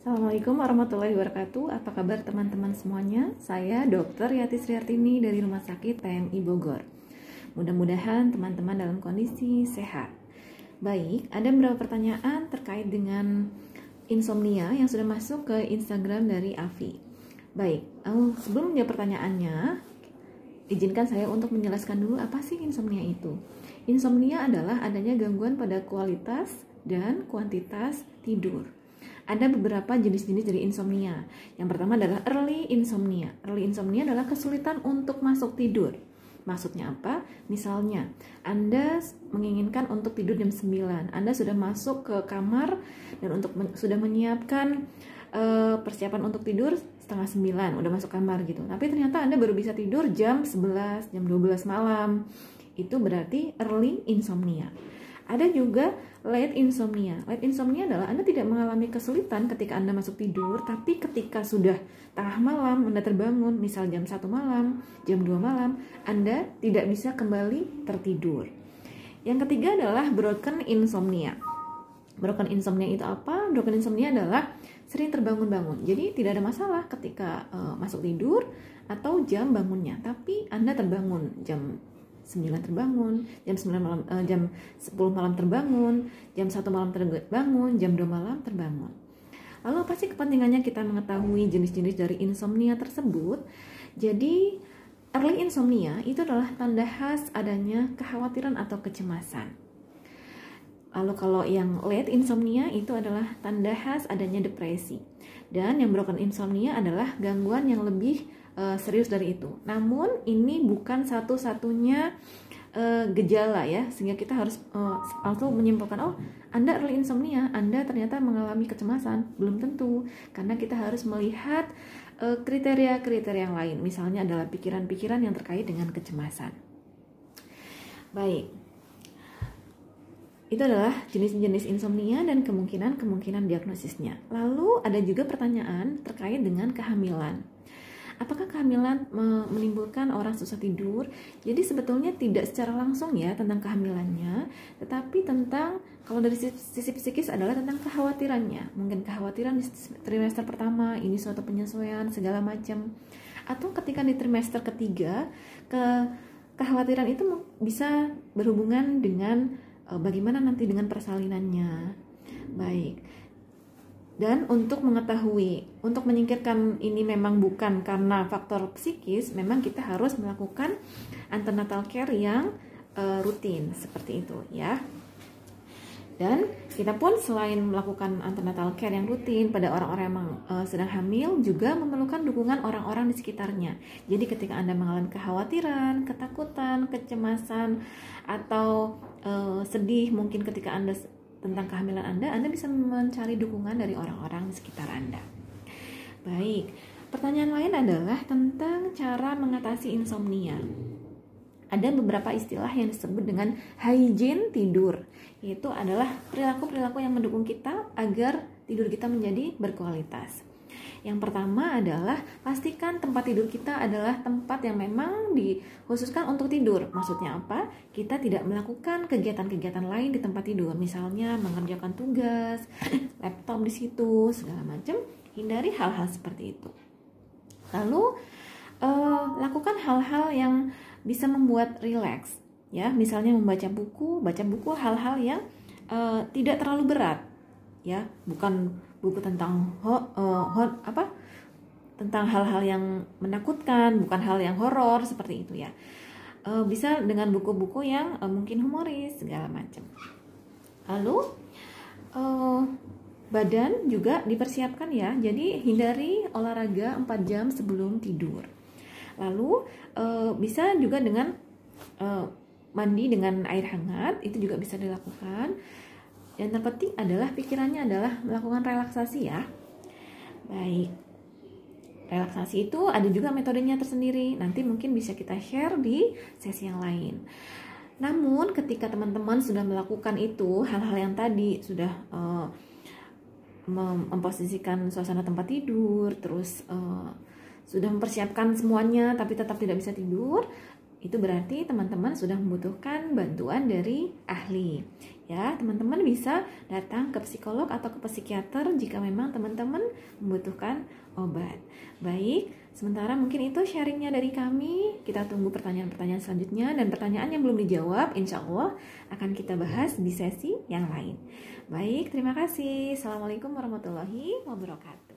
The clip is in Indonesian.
Assalamualaikum warahmatullahi wabarakatuh. Apa kabar teman-teman semuanya? Saya Dr. Yati Sriartini dari Rumah Sakit PMI Bogor. Mudah-mudahan teman-teman dalam kondisi sehat. Baik, ada beberapa pertanyaan terkait dengan insomnia yang sudah masuk ke Instagram dari Avi. Baik, sebelum menjawab pertanyaannya, izinkan saya untuk menjelaskan dulu apa sih insomnia itu. Insomnia adalah adanya gangguan pada kualitas dan kuantitas tidur. Ada beberapa jenis-jenis dari insomnia. Yang pertama adalah early insomnia. Early insomnia adalah kesulitan untuk masuk tidur. Maksudnya apa? Misalnya, Anda menginginkan untuk tidur jam 9. Anda sudah masuk ke kamar dan sudah menyiapkan persiapan untuk tidur setengah 9, udah masuk kamar gitu. Tapi ternyata Anda baru bisa tidur jam 11, jam 12 malam. Itu berarti early insomnia. Ada juga late insomnia. Late insomnia adalah Anda tidak mengalami kesulitan ketika Anda masuk tidur, tapi ketika sudah tengah malam Anda terbangun, misal jam 1 malam, jam 2 malam, Anda tidak bisa kembali tertidur. Yang ketiga adalah broken insomnia. Broken insomnia itu apa? Broken insomnia adalah sering terbangun-bangun. Jadi tidak ada masalah ketika masuk tidur atau jam bangunnya, tapi Anda terbangun jam 9 terbangun, jam 9 malam, jam 10 malam terbangun, jam 1 malam terbangun, jam 2 malam terbangun. Lalu apa sih kepentingannya kita mengetahui jenis-jenis dari insomnia tersebut? Jadi early insomnia itu adalah tanda khas adanya kekhawatiran atau kecemasan. Lalu kalau yang late insomnia itu adalah tanda khas adanya depresi. Dan yang broken insomnia adalah gangguan yang lebih serius dari itu. Namun ini bukan satu-satunya gejala ya, sehingga kita harus langsung menyimpulkan, oh Anda early insomnia, Anda ternyata mengalami kecemasan. Belum tentu, karena kita harus melihat kriteria-kriteria yang lain. Misalnya adalah pikiran-pikiran yang terkait dengan kecemasan. Baik, itu adalah jenis-jenis insomnia dan kemungkinan diagnosisnya. Lalu ada juga pertanyaan terkait dengan kehamilan. Apakah kehamilan menimbulkan orang susah tidur? Jadi sebetulnya tidak secara langsung ya tentang kehamilannya, tetapi tentang, kalau dari sisi psikis adalah tentang kekhawatirannya. Mungkin kekhawatiran di trimester pertama, ini suatu penyesuaian segala macam. Atau ketika di trimester ketiga, kekhawatiran itu bisa berhubungan dengan bagaimana nanti dengan persalinannya. Baik. Dan untuk mengetahui, untuk menyingkirkan ini memang bukan karena faktor psikis, memang kita harus melakukan antenatal care yang rutin seperti itu ya. Dan kita pun selain melakukan antenatal care yang rutin pada orang-orang yang sedang hamil, juga memerlukan dukungan orang-orang di sekitarnya. Jadi ketika Anda mengalami kekhawatiran, ketakutan, kecemasan, atau sedih mungkin ketika Anda tentang kehamilan Anda bisa mencari dukungan dari orang-orang di sekitar Anda. Baik, pertanyaan lain adalah tentang cara mengatasi insomnia. Ada beberapa istilah yang disebut dengan hygiene tidur, yaitu adalah perilaku-perilaku yang mendukung kita agar tidur kita menjadi berkualitas. Yang pertama adalah pastikan tempat tidur kita adalah tempat yang memang dikhususkan untuk tidur. Maksudnya apa? Kita tidak melakukan kegiatan-kegiatan lain di tempat tidur. Misalnya mengerjakan tugas, laptop di situ, segala macam. Hindari hal-hal seperti itu. Lalu lakukan hal-hal yang bisa membuat rileks. Ya, misalnya membaca buku hal-hal yang tidak terlalu berat. Ya, bukan buku tentang tentang hal-hal yang menakutkan, bukan hal yang horor seperti itu ya. Bisa dengan buku-buku yang mungkin humoris segala macam. Lalu badan juga dipersiapkan ya. Jadi hindari olahraga 4 jam sebelum tidur. Lalu bisa juga dengan mandi dengan air hangat, itu juga bisa dilakukan. Yang terpenting adalah pikirannya adalah melakukan relaksasi ya. Baik. Relaksasi itu ada juga metodenya tersendiri. Nanti mungkin bisa kita share di sesi yang lain. Namun ketika teman-teman sudah melakukan itu, hal-hal yang tadi sudah memposisikan suasana tempat tidur, terus sudah mempersiapkan semuanya tapi tetap tidak bisa tidur, itu berarti teman-teman sudah membutuhkan bantuan dari ahli. Ya, teman-teman bisa datang ke psikolog atau ke psikiater jika memang teman-teman membutuhkan obat. Baik, sementara mungkin itu sharingnya dari kami. Kita tunggu pertanyaan-pertanyaan selanjutnya, dan pertanyaan yang belum dijawab insya Allah akan kita bahas di sesi yang lain. Baik, terima kasih. Assalamualaikum warahmatullahi wabarakatuh.